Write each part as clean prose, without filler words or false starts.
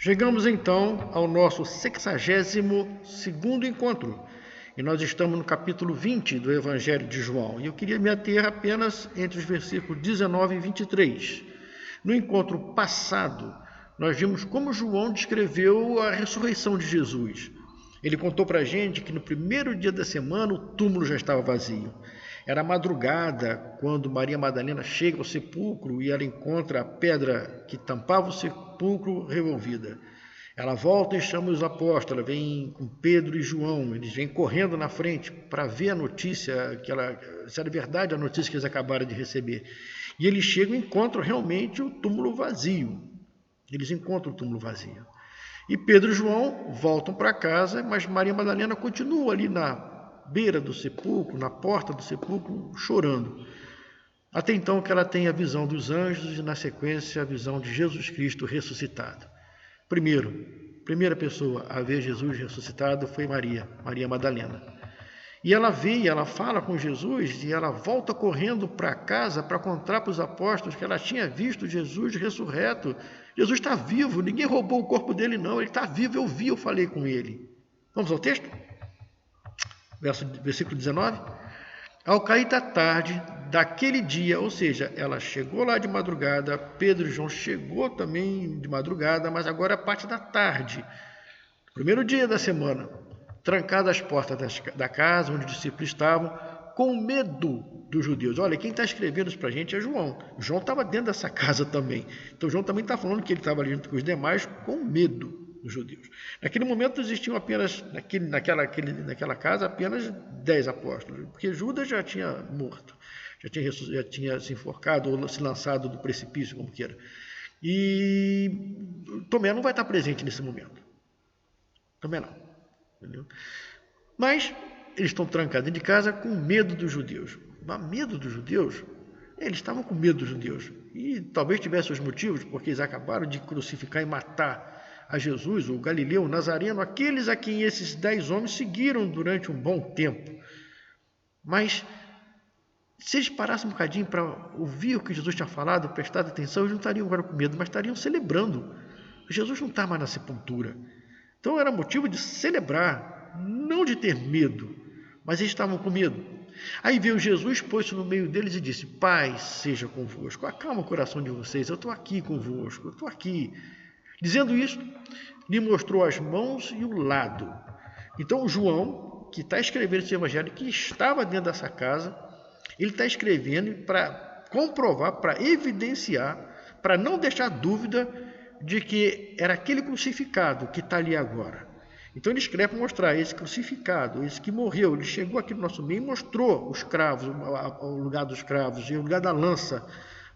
Chegamos então ao nosso 62º encontro e nós estamos no capítulo 20 do Evangelho de João e eu queria me ater apenas entre os versículos 19 e 23. No encontro passado, nós vimos como João descreveu a ressurreição de Jesus. Ele contou para a gente que no primeiro dia da semana o túmulo já estava vazio. Era madrugada quando Maria Madalena chega ao sepulcro e ela encontra a pedra que tampava o sepulcro revolvida. Ela volta e chama os apóstolos, ela vem com Pedro e João, eles vêm correndo na frente para ver a notícia, se era verdade a notícia que eles acabaram de receber. E eles chegam e encontram realmente o túmulo vazio. Eles encontram o túmulo vazio. E Pedro e João voltam para casa, mas Maria Madalena continua ali na beira do sepulcro, na porta do sepulcro, chorando. Até então que ela tem a visão dos anjos e, na sequência, a visão de Jesus Cristo ressuscitado. Primeira pessoa a ver Jesus ressuscitado foi Maria Madalena. E ela vê, ela fala com Jesus e ela volta correndo para casa para contar para os apóstolos que ela tinha visto Jesus ressurreto. Jesus está vivo, ninguém roubou o corpo dele não, ele está vivo, eu falei com ele. Vamos ao texto? Versículo 19. Ao cair da tarde daquele dia, ou seja, ela chegou lá de madrugada, Pedro e João chegou também de madrugada, mas agora é a parte da tarde, primeiro dia da semana, trancadas as portas da casa onde os discípulos estavam, com medo dos judeus. Olha, quem está escrevendo isso para a gente é João. João estava dentro dessa casa também. Então João também está falando que ele estava ali junto com os demais com medo dos judeus. Naquele momento existiam apenas, naquela casa, apenas 10 apóstolos, porque Judas já tinha morto, já tinha se enforcado ou se lançado do precipício, como queira. E Tomé não vai estar presente nesse momento. Tomé não. Entendeu? Mas eles estão trancados dentro de casa com medo dos judeus. Mas medo dos judeus? Eles estavam com medo dos judeus. E talvez tivessem os motivos, porque eles acabaram de crucificar e matar a Jesus, o Galileu, o Nazareno, aqueles a quem esses 10 homens seguiram durante um bom tempo. Mas se eles parassem um bocadinho para ouvir o que Jesus tinha falado, prestar atenção, eles não estariam agora com medo, mas estariam celebrando. Jesus não está mais na sepultura. Então era motivo de celebrar, não de ter medo, mas eles estavam com medo. Aí veio Jesus, pôs-se no meio deles e disse: Pai seja convosco, acalma o coração de vocês, eu estou aqui convosco, eu estou aqui. Dizendo isso, lhe mostrou as mãos e o lado. Então João, que está escrevendo esse evangelho, que estava dentro dessa casa, ele está escrevendo para comprovar, para evidenciar, para não deixar dúvida de que era aquele crucificado que está ali agora. Então ele escreve para mostrar esse crucificado, esse que morreu. Ele chegou aqui no nosso meio e mostrou os cravos, o lugar dos cravos e o lugar da lança,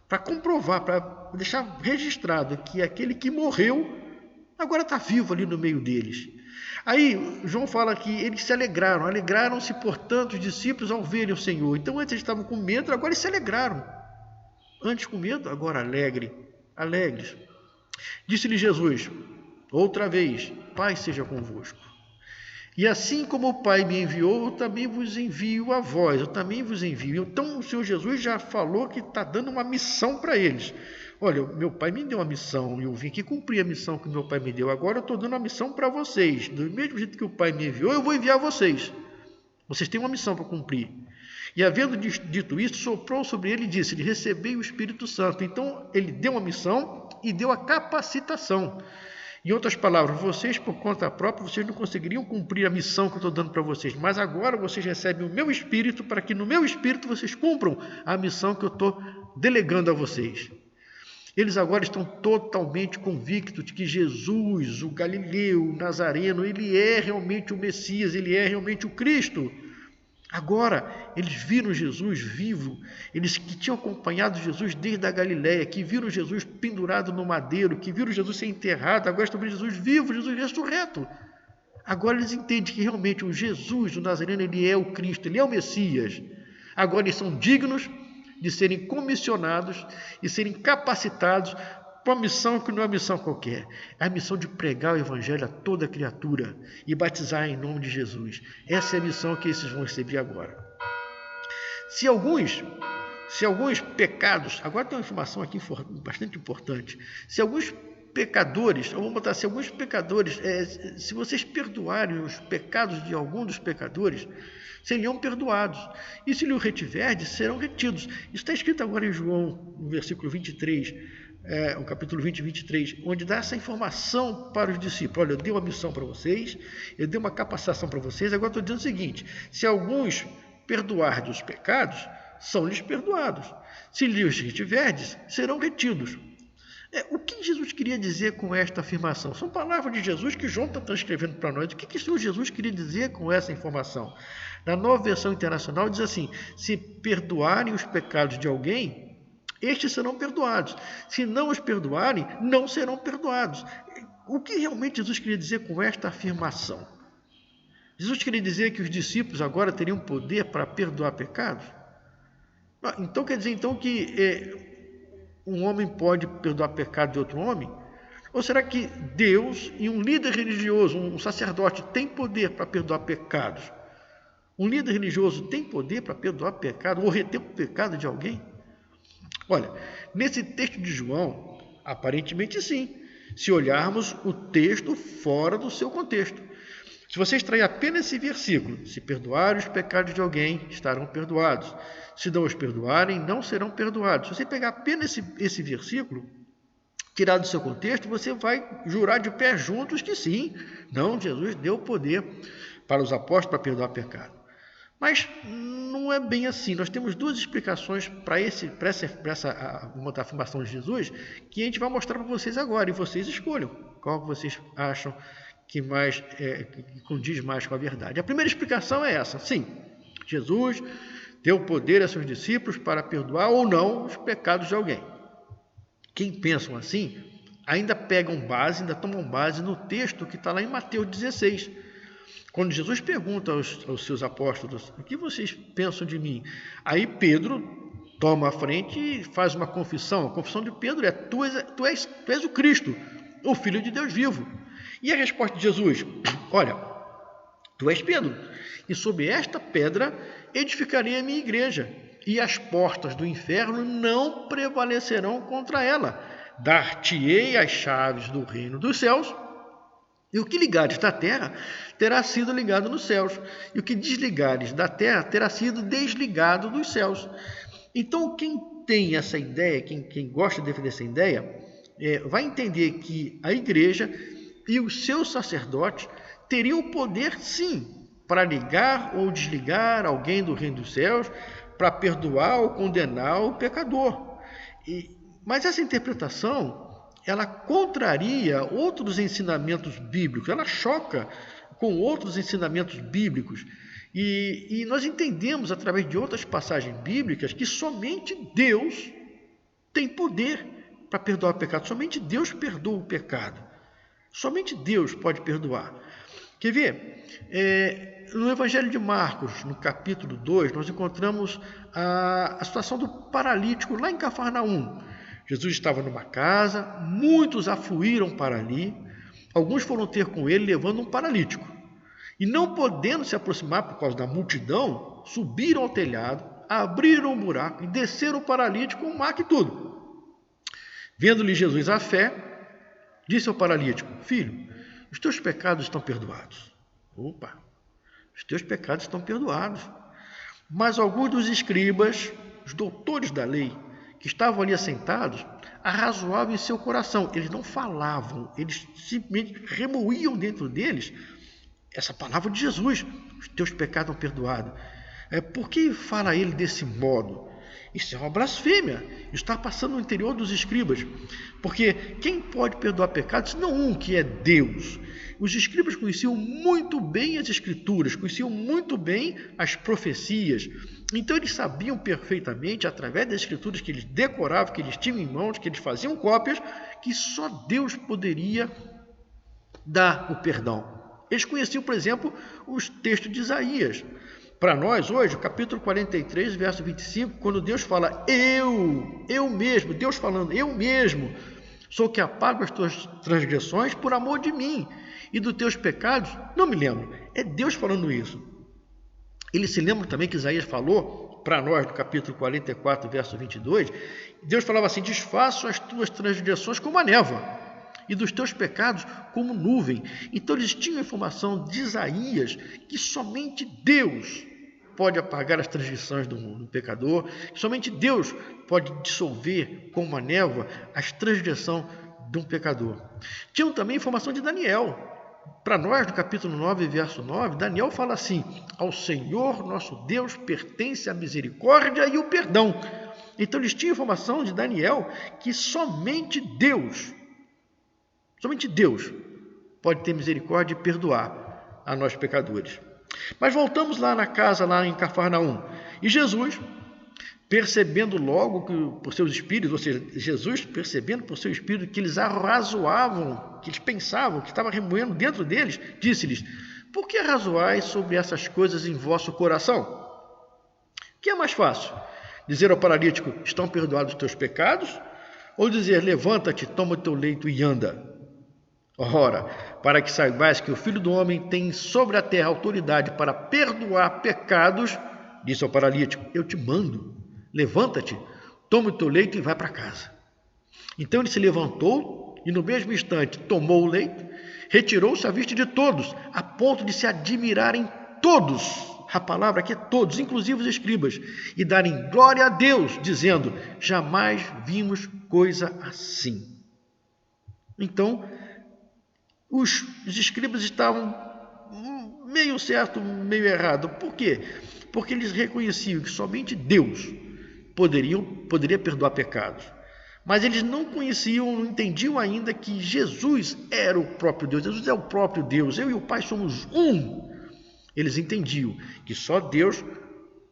para comprovar, para deixar registrado que aquele que morreu agora está vivo ali no meio deles. Aí João fala que eles se alegraram-se, portanto, os discípulos ao verem o Senhor. Então antes eles estavam com medo, agora eles se alegraram. Antes com medo, agora alegres. Disse-lhe Jesus, outra vez, Pai seja convosco. E assim como o Pai me enviou, eu também vos envio a vós, eu também vos envio. Então o Senhor Jesus já falou que está dando uma missão para eles. Olha, meu Pai me deu uma missão, e eu vim aqui cumprir a missão que meu Pai me deu. Agora eu estou dando uma missão para vocês. Do mesmo jeito que o Pai me enviou, eu vou enviar vocês. Vocês têm uma missão para cumprir. E havendo dito isso, soprou sobre ele e disse-lhe, recebei o Espírito Santo. Então ele deu uma missão e deu a capacitação. Em outras palavras, vocês, por conta própria, vocês não conseguiriam cumprir a missão que eu estou dando para vocês. Mas agora vocês recebem o meu Espírito para que no meu Espírito vocês cumpram a missão que eu estou delegando a vocês. Eles agora estão totalmente convictos de que Jesus, o Galileu, o Nazareno, ele é realmente o Messias, ele é realmente o Cristo. Agora, eles viram Jesus vivo, eles que tinham acompanhado Jesus desde a Galileia, que viram Jesus pendurado no madeiro, que viram Jesus ser enterrado, agora estão vendo Jesus vivo, Jesus ressurreto. Agora eles entendem que realmente o Jesus, o Nazareno, ele é o Cristo, ele é o Messias. Agora eles são dignos de serem comissionados e serem capacitados para uma missão que não é uma missão qualquer. É a missão de pregar o Evangelho a toda criatura e batizar em nome de Jesus. Essa é a missão que esses vão receber agora. Se alguns pecados, agora tem uma informação aqui bastante importante, se alguns pecadores, vamos botar assim, alguns pecadores, se vocês perdoarem os pecados de algum dos pecadores, seriam perdoados. E se lhe o retiverdes, serão retidos. Isso está escrito agora em João, no versículo 23, o capítulo 20, 23, onde dá essa informação para os discípulos. Olha, eu dei uma missão para vocês, eu dei uma capacitação para vocês, agora estou dizendo o seguinte, se alguns perdoardes os pecados, são-lhes perdoados. Se lhes retiverdes, serão retidos. O que Jesus queria dizer com esta afirmação? São palavras de Jesus que João está transcrevendo para nós. O que o Senhor Jesus queria dizer com essa informação? Na Nova Versão Internacional diz assim, se perdoarem os pecados de alguém, estes serão perdoados. Se não os perdoarem, não serão perdoados. O que realmente Jesus queria dizer com esta afirmação? Jesus queria dizer que os discípulos agora teriam poder para perdoar pecados? Então quer dizer que um homem pode perdoar pecado de outro homem? Ou será que Deus e um líder religioso, um sacerdote, tem poder para perdoar pecados? Um líder religioso tem poder para perdoar pecado ou reter o pecado de alguém? Olha, nesse texto de João, aparentemente sim, se olharmos o texto fora do seu contexto. Se você extrair apenas esse versículo, se perdoarem os pecados de alguém, estarão perdoados. Se não os perdoarem, não serão perdoados. Se você pegar apenas esse versículo, tirar do seu contexto, você vai jurar de pé juntos que sim, não, Jesus deu poder para os apóstolos para perdoar pecado. Mas não é bem assim. Nós temos duas explicações para essa afirmação de Jesus que a gente vai mostrar para vocês agora, e vocês escolham qual vocês acham que condiz mais com a verdade. A primeira explicação é essa. Sim, Jesus deu poder a seus discípulos para perdoar ou não os pecados de alguém. Quem pensam assim, ainda tomam base no texto que está lá em Mateus 16. Quando Jesus pergunta aos seus apóstolos, o que vocês pensam de mim? Aí Pedro toma a frente e faz uma confissão. A confissão de Pedro é, tu és o Cristo, o Filho de Deus vivo. E a resposta de Jesus? Olha, tu és Pedro, e sobre esta pedra edificarei a minha igreja, e as portas do inferno não prevalecerão contra ela. Dar-te-ei as chaves do reino dos céus, e o que ligares da terra terá sido ligado nos céus, e o que desligares da terra terá sido desligado dos céus. Então, quem tem essa ideia, quem gosta de defender essa ideia, vai entender que a igreja e os seus sacerdotes teriam o poder, sim, para ligar ou desligar alguém do reino dos céus, para perdoar ou condenar o pecador. Mas essa interpretação, ela contraria outros ensinamentos bíblicos, ela choca com outros ensinamentos bíblicos. E nós entendemos, através de outras passagens bíblicas, que somente Deus tem poder para perdoar o pecado. Somente Deus perdoa o pecado. Somente Deus pode perdoar. Quer ver? No Evangelho de Marcos, no capítulo 2, nós encontramos a situação do paralítico lá em Cafarnaum. Jesus estava numa casa, muitos afluíram para ali, alguns foram ter com ele levando um paralítico. E não podendo se aproximar por causa da multidão, subiram ao telhado, abriram um buraco e desceram o paralítico com o maco e tudo. Vendo-lhe Jesus a fé, disse ao paralítico: filho, os teus pecados estão perdoados. Opa, os teus pecados estão perdoados. Mas alguns dos escribas, os doutores da lei, que estavam ali assentados, arrazoavam em seu coração. Eles não falavam, eles simplesmente remoíam dentro deles essa palavra de Jesus: os teus pecados estão perdoados. Por que fala ele desse modo? Isso é uma blasfêmia. Está passando no interior dos escribas. Porque quem pode perdoar pecados? Não um que é Deus. Os escribas conheciam muito bem as escrituras, conheciam muito bem as profecias. Então eles sabiam perfeitamente, através das escrituras que eles decoravam, que eles tinham em mãos, que eles faziam cópias, que só Deus poderia dar o perdão. Eles conheciam, por exemplo, os textos de Isaías. Para nós, hoje, o capítulo 43, verso 25, quando Deus fala, eu mesmo, Deus falando, eu mesmo, sou que apago as tuas transgressões por amor de mim, e dos teus pecados, não me lembro. É Deus falando isso. Ele se lembra também que Isaías falou, para nós, no capítulo 44, verso 22, Deus falava assim: desfaço as tuas transgressões como a névoa, e dos teus pecados como nuvem. Então eles tinham a informação de Isaías que somente Deus pode apagar as transgressões do pecador, que somente Deus pode dissolver com uma névoa as transgressões de um pecador. Tinham também informação de Daniel. Para nós, no capítulo 9, verso 9, Daniel fala assim: ao Senhor nosso Deus pertence a misericórdia e o perdão. Então eles tinham informação de Daniel que somente Deus pode ter misericórdia e perdoar a nós pecadores. Mas voltamos lá na casa, lá em Cafarnaum. E Jesus, percebendo logo que por seus espíritos, ou seja, Jesus percebendo por seu espírito que eles arrazoavam, que eles pensavam, que estava remoendo dentro deles, disse-lhes: por que arrazoais sobre essas coisas em vosso coração? O que é mais fácil? Dizer ao paralítico: estão perdoados os teus pecados? Ou dizer: levanta-te, toma o teu leito e anda? Ora, para que saibais que o Filho do Homem tem sobre a terra autoridade para perdoar pecados, disse ao paralítico: eu te mando, levanta-te, toma o teu leito e vai para casa. Então ele se levantou e no mesmo instante tomou o leito, retirou-se à vista de todos, a ponto de se admirarem todos, a palavra aqui é todos, inclusive os escribas, e darem glória a Deus, dizendo: jamais vimos coisa assim. Então, os escribas estavam meio certo, meio errado. Por quê? Porque eles reconheciam que somente Deus poderia perdoar pecados. Mas eles não conheciam, não entendiam ainda que Jesus era o próprio Deus. Jesus é o próprio Deus. Eu e o Pai somos um. Eles entendiam que só Deus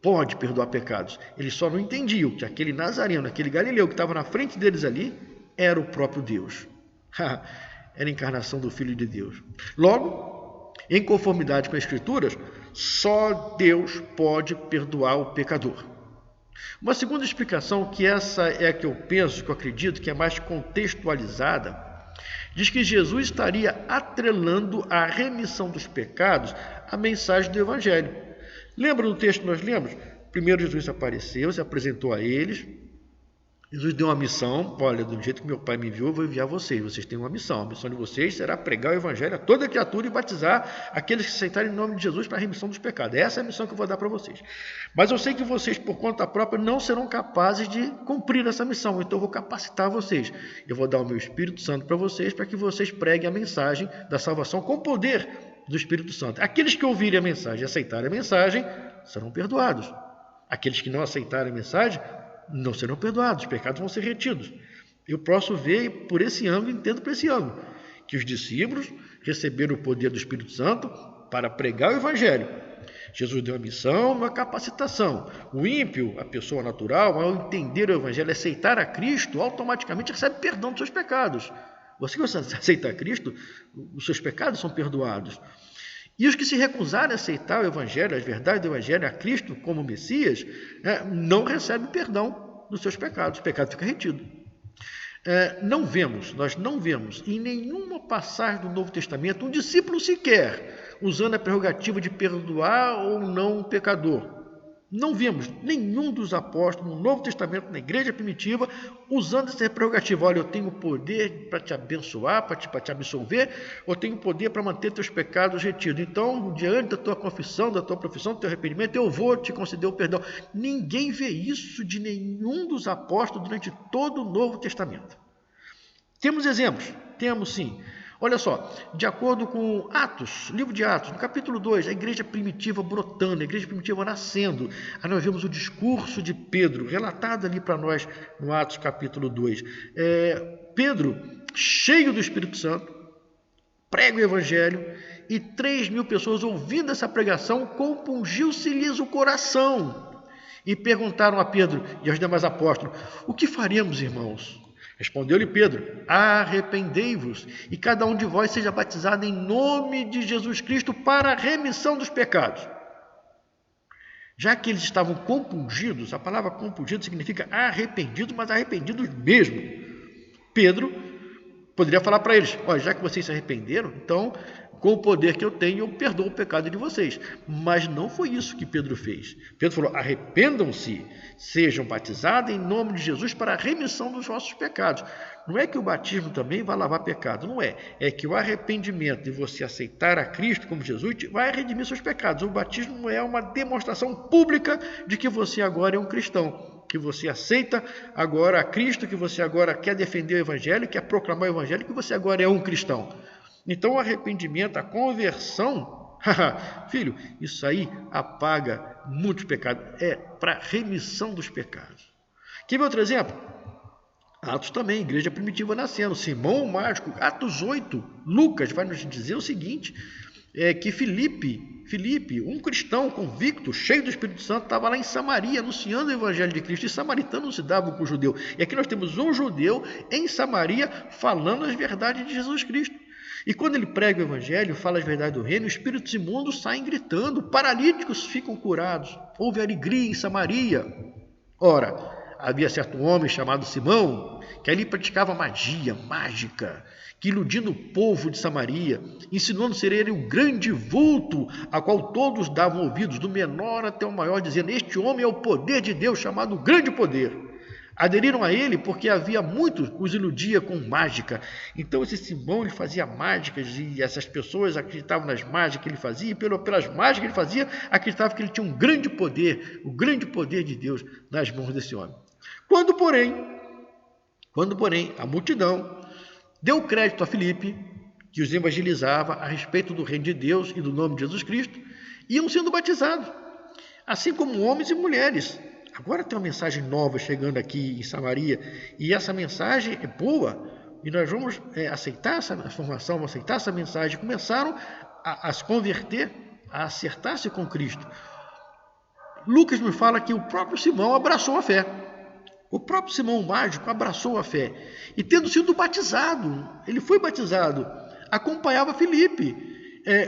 pode perdoar pecados. Eles só não entendiam que aquele nazareno, aquele galileu que estava na frente deles ali, era o próprio Deus. Era a encarnação do Filho de Deus. Logo, em conformidade com as Escrituras, só Deus pode perdoar o pecador. Uma segunda explicação, que essa é a que eu penso, que eu acredito, que é mais contextualizada, diz que Jesus estaria atrelando a remissão dos pecados à mensagem do Evangelho. Lembra do texto que nós lemos? Primeiro Jesus apareceu, se apresentou a eles. Jesus deu uma missão: olha, do jeito que meu Pai me enviou, eu vou enviar vocês. Vocês têm uma missão. A missão de vocês será pregar o Evangelho a toda criatura e batizar aqueles que aceitarem o nome de Jesus para a remissão dos pecados. Essa é a missão que eu vou dar para vocês. Mas eu sei que vocês, por conta própria, não serão capazes de cumprir essa missão. Então eu vou capacitar vocês. Eu vou dar o meu Espírito Santo para que vocês preguem a mensagem da salvação com o poder do Espírito Santo. Aqueles que ouvirem a mensagem e aceitarem a mensagem serão perdoados. Aqueles que não aceitarem a mensagem não serão perdoados, os pecados vão ser retidos. Eu posso ver por esse ângulo, entendo por esse ângulo, que os discípulos receberam o poder do Espírito Santo para pregar o Evangelho. Jesus deu a missão, uma capacitação. O ímpio, a pessoa natural, ao entender o Evangelho, aceitar a Cristo, automaticamente recebe perdão dos seus pecados. Você aceita a Cristo, os seus pecados são perdoados. E os que se recusarem a aceitar o Evangelho, as verdades do Evangelho, a Cristo como Messias, não recebem perdão dos seus pecados. O pecado fica retido. Nós não vemos em nenhuma passagem do Novo Testamento um discípulo sequer usando a prerrogativa de perdoar ou não um pecador. Não vemos nenhum dos apóstolos no Novo Testamento, na igreja primitiva, usando essa prerrogativa. Olha, eu tenho poder para te abençoar, para te absolver, eu tenho poder para manter teus pecados retidos. Então, diante da tua confissão, da tua profissão, do teu arrependimento, eu vou te conceder o perdão. Ninguém vê isso de nenhum dos apóstolos durante todo o Novo Testamento. Temos exemplos? Temos sim. Olha só, de acordo com Atos, livro de Atos, no capítulo 2, a igreja primitiva brotando, a igreja primitiva nascendo. Aí nós vemos o discurso de Pedro, relatado ali para nós no Atos capítulo 2. Pedro, cheio do Espírito Santo, prega o Evangelho e 3.000 pessoas ouvindo essa pregação, compungiu-se-lhes o coração e perguntaram a Pedro e aos demais apóstolos: o que faremos, irmãos? Respondeu-lhe Pedro: arrependei-vos e cada um de vós seja batizado em nome de Jesus Cristo para a remissão dos pecados. Já que eles estavam compungidos, a palavra compungido significa arrependidos, mas arrependidos mesmo. Pedro poderia falar para eles: olha, já que vocês se arrependeram, então com o poder que eu tenho, eu perdoo o pecado de vocês. Mas não foi isso que Pedro fez. Pedro falou, arrependam-se, sejam batizados em nome de Jesus para a remissão dos vossos pecados. Não é que o batismo também vai lavar pecado, não é. É que o arrependimento de você aceitar a Cristo como Jesus vai redimir seus pecados. O batismo é uma demonstração pública de que você agora é um cristão, que você aceita agora a Cristo, que você agora quer defender o Evangelho, quer proclamar o Evangelho, que você agora é um cristão. Então o arrependimento, a conversão, filho, isso aí apaga muitos pecados, é para remissão dos pecados. Quer ver outro exemplo? Atos também, igreja primitiva nascendo, Simão o Mágico, Atos 8, Lucas vai nos dizer o seguinte, que Filipe, um cristão convicto, cheio do Espírito Santo, estava lá em Samaria, anunciando o Evangelho de Cristo, e samaritano não se dava com o judeu. E aqui nós temos um judeu em Samaria falando as verdades de Jesus Cristo. E quando ele prega o Evangelho, fala as verdades do reino, os espíritos imundos saem gritando, paralíticos ficam curados. Houve alegria em Samaria. Ora, havia certo homem chamado Simão, que ali praticava magia, mágica, que iludindo o povo de Samaria, ensinando ser ele um grande vulto, a qual todos davam ouvidos, do menor até o maior, dizendo, este homem é o poder de Deus, chamado grande poder. Aderiram a ele porque havia muitos os iludia com mágica. Então esse Simão ele fazia mágicas e essas pessoas acreditavam nas mágicas que ele fazia e pelas mágicas que ele fazia acreditavam que ele tinha um grande poder, o grande poder de Deus nas mãos desse homem. Quando porém a multidão deu crédito a Filipe, que os evangelizava a respeito do reino de Deus e do nome de Jesus Cristo, iam sendo batizados, assim como homens e mulheres. Agora tem uma mensagem nova chegando aqui em Samaria, e essa mensagem é boa, e nós vamos aceitar essa informação, vamos aceitar essa mensagem. Começaram a se converter, a acertar-se com Cristo. Lucas nos fala que o próprio Simão abraçou a fé. O próprio Simão Mágico abraçou a fé. E tendo sido batizado, ele foi batizado, acompanhava Filipe,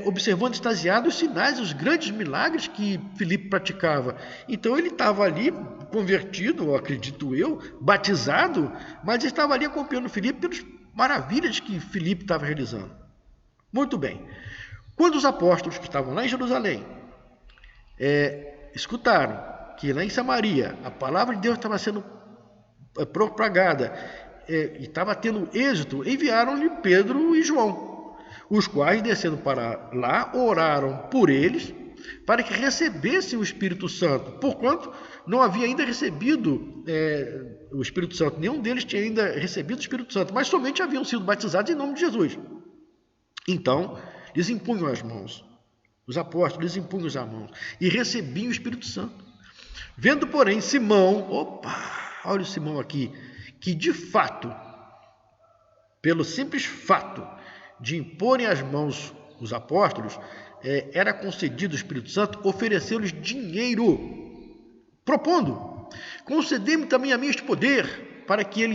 observando extasiado os sinais e os grandes milagres que Filipe praticava. Então ele estava ali convertido, acredito eu, batizado, mas estava ali acompanhando Filipe pelas maravilhas que Filipe estava realizando. Muito bem. Quando os apóstolos que estavam lá em Jerusalém escutaram que lá em Samaria a palavra de Deus estava sendo propagada e estava tendo êxito, enviaram-lhe Pedro e João, os quais, descendo para lá, oraram por eles, para que recebessem o Espírito Santo, porquanto não havia ainda recebido o Espírito Santo, nenhum deles tinha ainda recebido o Espírito Santo, mas somente haviam sido batizados em nome de Jesus. Então, lhes impunham as mãos, os apóstolos lhes impunham as mãos, e recebiam o Espírito Santo. Vendo, porém, Simão, olha o Simão aqui, que de fato, pelo simples fato de imporem as mãos os apóstolos, era concedido o Espírito Santo, ofereceu-lhes dinheiro, propondo, concedei-me também a mim este poder, para que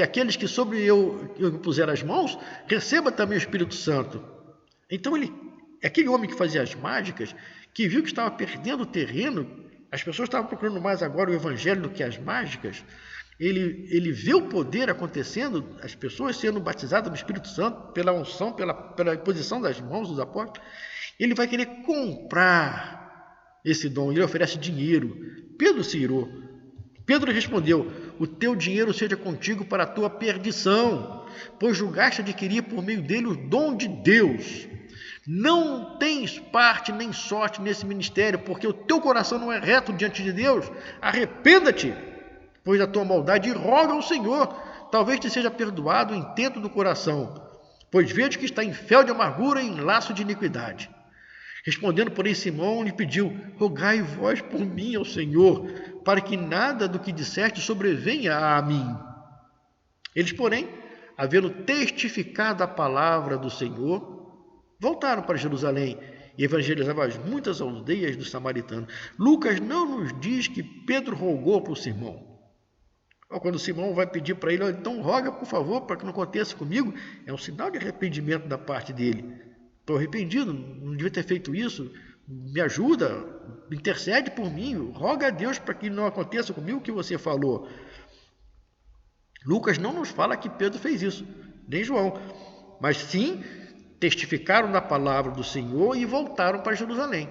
aqueles que sobre eu puseram as mãos, recebam também o Espírito Santo. Então aquele homem que fazia as mágicas, que viu que estava perdendo o terreno, as pessoas estavam procurando mais agora o Evangelho do que as mágicas, ele vê o poder acontecendo, as pessoas sendo batizadas no Espírito Santo, pela unção, pela imposição das mãos dos apóstolos, ele vai querer comprar esse dom, ele oferece dinheiro. Pedro se irou. Pedro respondeu, o teu dinheiro seja contigo para a tua perdição, pois julgaste adquirir por meio dele o dom de Deus. Não tens parte nem sorte nesse ministério, porque o teu coração não é reto diante de Deus. Arrependa-te, pois da tua maldade, e roga ao Senhor, talvez te seja perdoado o intento do coração, pois vejo que está em fel de amargura e em laço de iniquidade. Respondendo, porém, Simão lhe pediu, rogai vós por mim ao Senhor, para que nada do que disseste sobrevenha a mim. Eles, porém, havendo testificado a palavra do Senhor, voltaram para Jerusalém e evangelizavam as muitas aldeias dos samaritanos. Lucas não nos diz que Pedro rogou para o Simão. Quando Simão vai pedir para ele, então roga por favor para que não aconteça comigo, é um sinal de arrependimento da parte dele. Estou arrependido, não devia ter feito isso, me ajuda, intercede por mim, roga a Deus para que não aconteça comigo o que você falou. Lucas não nos fala que Pedro fez isso, nem João, mas sim testificaram da palavra do Senhor e voltaram para Jerusalém.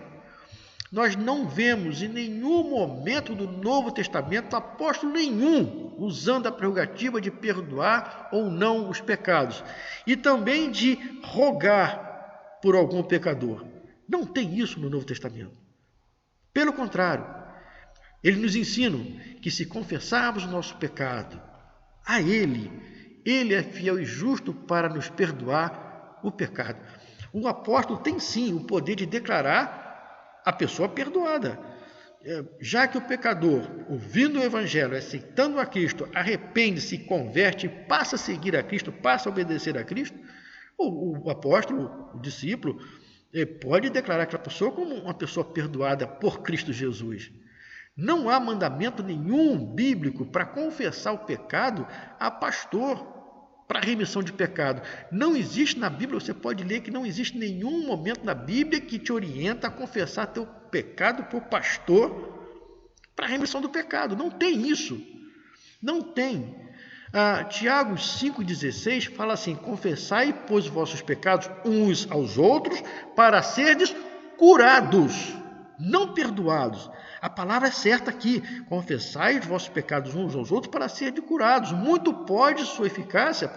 Nós não vemos em nenhum momento do Novo Testamento apóstolo nenhum usando a prerrogativa de perdoar ou não os pecados e também de rogar por algum pecador. Não tem isso no Novo Testamento. Pelo contrário, eles nos ensinam que se confessarmos o nosso pecado a Ele é fiel e justo para nos perdoar o pecado. O apóstolo tem sim o poder de declarar a pessoa perdoada. Já que o pecador, ouvindo o Evangelho, aceitando a Cristo, arrepende-se, converte, passa a seguir a Cristo, passa a obedecer a Cristo, o apóstolo, o discípulo, pode declarar aquela pessoa como uma pessoa perdoada por Cristo Jesus. Não há mandamento nenhum bíblico para confessar o pecado a pastor, para remissão de pecado. Não existe na Bíblia, você pode ler que não existe nenhum momento na Bíblia que te orienta a confessar teu pecado por pastor para remissão do pecado. Não tem isso. Não tem. Tiago 5,16 fala assim: confessai, pois, os vossos pecados uns aos outros para serdes curados, não perdoados. A palavra é certa aqui: confessai os vossos pecados uns aos outros para serem curados. Muito pode por sua eficácia,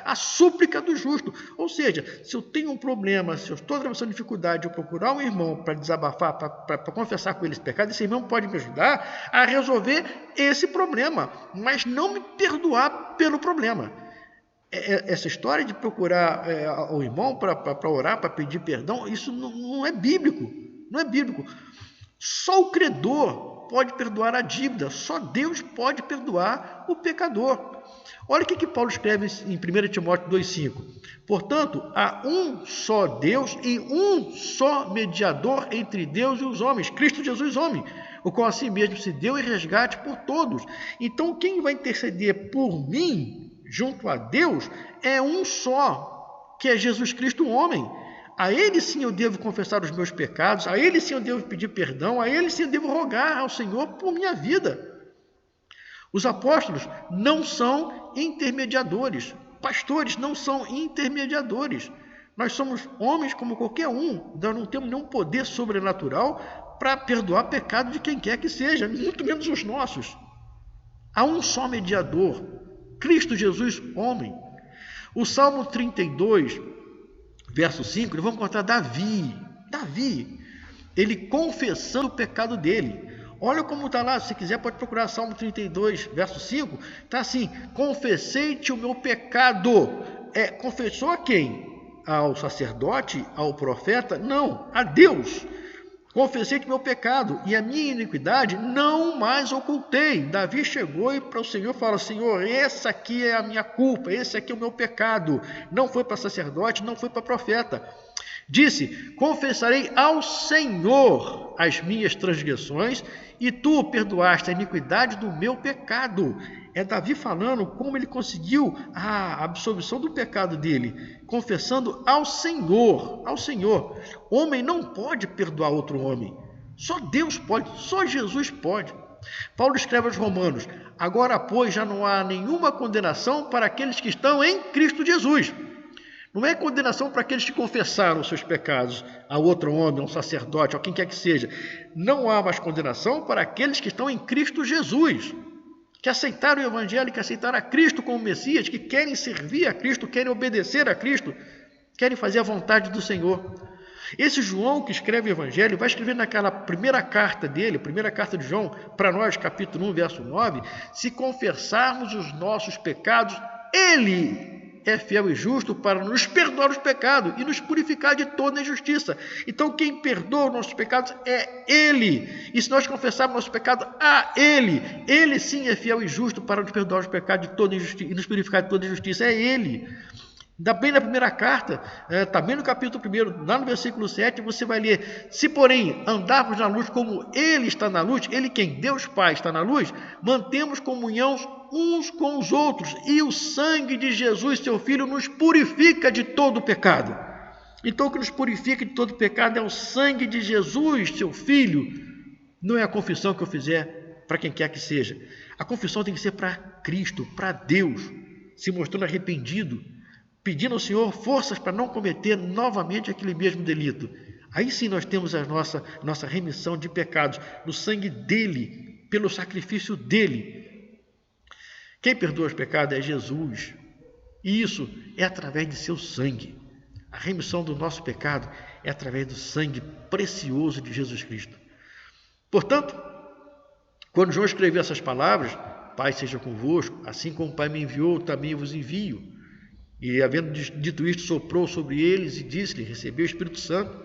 a súplica do justo. Ou seja, se eu tenho um problema, se eu estou atravessando dificuldade, eu procurar um irmão para desabafar, para confessar com ele esse pecado, esse irmão pode me ajudar a resolver esse problema, mas não me perdoar pelo problema. Essa história de procurar o irmão para orar, para pedir perdão, isso não é bíblico. Não é bíblico. Só o credor pode perdoar a dívida, só Deus pode perdoar o pecador. Olha o que Paulo escreve em 1 Timóteo 2,5. Portanto, há um só Deus e um só mediador entre Deus e os homens, Cristo Jesus homem, o qual assim mesmo se deu em resgate por todos. Então, quem vai interceder por mim junto a Deus é um só, que é Jesus Cristo homem. A Ele sim eu devo confessar os meus pecados, a Ele sim eu devo pedir perdão, a Ele sim eu devo rogar ao Senhor por minha vida. Os apóstolos não são intermediadores, pastores não são intermediadores. Nós somos homens como qualquer um, nós não temos nenhum poder sobrenatural para perdoar pecado de quem quer que seja, muito menos os nossos. Há um só mediador, Cristo Jesus, homem. O Salmo 32, verso 5, nós vamos encontrar Davi, ele confessando o pecado dele. Olha como está lá, se quiser pode procurar Salmo 32, verso 5, está assim: confessei-te o meu pecado. Confessou a quem? Ao sacerdote, ao profeta? Não, a Deus. Confessei-te o meu pecado e a minha iniquidade não mais ocultei. Davi chegou e para o Senhor fala: Senhor, essa aqui é a minha culpa, esse aqui é o meu pecado. Não foi para sacerdote, não foi para profeta. Disse: confessarei ao Senhor as minhas transgressões e tu perdoaste a iniquidade do meu pecado. É Davi falando como ele conseguiu a absolvição do pecado dele, confessando ao Senhor, ao Senhor. Homem não pode perdoar outro homem. Só Deus pode, só Jesus pode. Paulo escreve aos Romanos: agora, pois, já não há nenhuma condenação para aqueles que estão em Cristo Jesus. Não é condenação para aqueles que confessaram os seus pecados a outro homem, a um sacerdote, a quem quer que seja. Não há mais condenação para aqueles que estão em Cristo Jesus, que aceitaram o Evangelho, que aceitaram a Cristo como Messias, que querem servir a Cristo, querem obedecer a Cristo, querem fazer a vontade do Senhor. Esse João que escreve o Evangelho vai escrever naquela primeira carta dele, primeira carta de João, para nós, capítulo 1, verso 9, se confessarmos os nossos pecados, Ele é fiel e justo para nos perdoar os pecados e nos purificar de toda injustiça. Então quem perdoa os nossos pecados é Ele. E se nós confessarmos nossos pecados a Ele sim é fiel e justo para nos perdoar os pecados de toda injustiça e nos purificar de toda injustiça. É Ele. Ainda bem na primeira carta, também no capítulo 1, lá no versículo 7, você vai ler: se porém andarmos na luz como Ele está na luz, Ele quem? Deus Pai está na luz, mantemos comunhão uns com os outros, e o sangue de Jesus, seu Filho, nos purifica de todo pecado. Então o que nos purifica de todo pecado é o sangue de Jesus, seu Filho. Não é a confissão que eu fizer para quem quer que seja. A confissão tem que ser para Cristo, para Deus, se mostrando arrependido, pedindo ao Senhor forças para não cometer novamente aquele mesmo delito. Aí sim nós temos a nossa remissão de pecados no sangue dele, pelo sacrifício dele. Quem perdoa os pecados é Jesus. E isso é através de seu sangue. A remissão do nosso pecado é através do sangue precioso de Jesus Cristo. Portanto, quando João escreveu essas palavras, Pai seja convosco, assim como o Pai me enviou, também vos envio. E havendo dito isto, soprou sobre eles e disse-lhe, recebeu o Espírito Santo.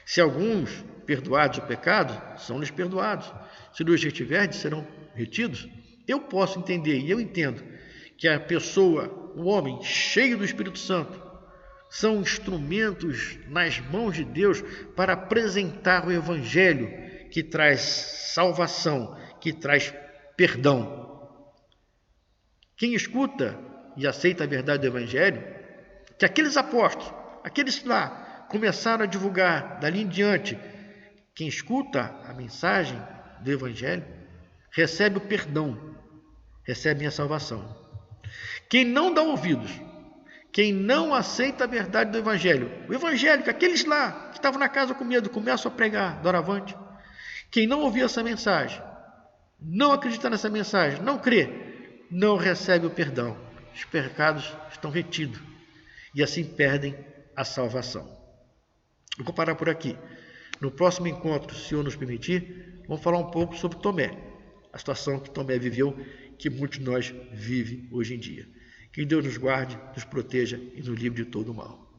Se alguns perdoados o pecado, são-lhes perdoados. Se lhes retiverdes, serão retidos. Eu posso entender, e eu entendo, que a pessoa, o homem cheio do Espírito Santo, são instrumentos nas mãos de Deus para apresentar o Evangelho que traz salvação, que traz perdão. Quem escuta e aceita a verdade do Evangelho, que aqueles apóstolos, aqueles lá, começaram a divulgar dali em diante, quem escuta a mensagem do Evangelho, recebe o perdão, recebe a salvação. Quem não dá ouvidos, quem não aceita a verdade do Evangelho, o evangélico, aqueles lá que estavam na casa com medo, começam a pregar, doravante. Quem não ouviu essa mensagem, não acredita nessa mensagem, não crê, não recebe o perdão. Os pecados estão retidos e assim perdem a salvação. Eu vou parar por aqui. No próximo encontro, se o Senhor nos permitir, vamos falar um pouco sobre Tomé, a situação que Tomé viveu, que muitos de nós vivem hoje em dia. Que Deus nos guarde, nos proteja e nos livre de todo o mal.